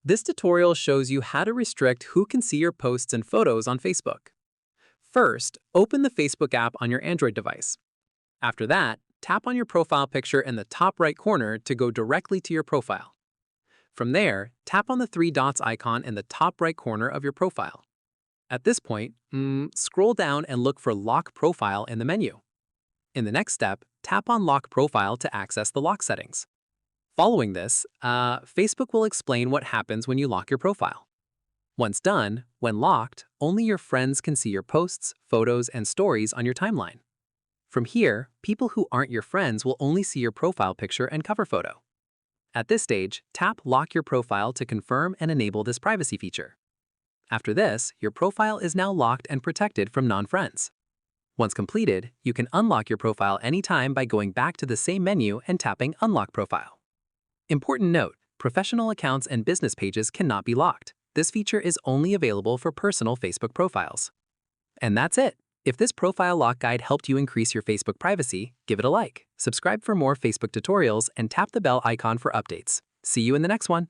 This tutorial shows you how to restrict who can see your posts and photos on Facebook. First, open the Facebook app on your Android device. After that, tap on your profile picture in the top right corner to go directly to your profile. From there, tap on the three dots icon in the top right corner of your profile. At this point, scroll down and look for Lock Profile in the menu. In the next step, tap on Lock Profile to access the lock settings. Following this, Facebook will explain what happens when you lock your profile. Once done, when locked, only your friends can see your posts, photos, and stories on your timeline. From here, people who aren't your friends will only see your profile picture and cover photo. At this stage, tap Lock Your Profile to confirm and enable this privacy feature. After this, your profile is now locked and protected from non-friends. Once completed, you can unlock your profile anytime by going back to the same menu and tapping Unlock Profile. Important note, professional accounts and business pages cannot be locked. This feature is only available for personal Facebook profiles. And that's it. If this profile lock guide helped you increase your Facebook privacy, give it a like, subscribe for more Facebook tutorials, and tap the bell icon for updates. See you in the next one.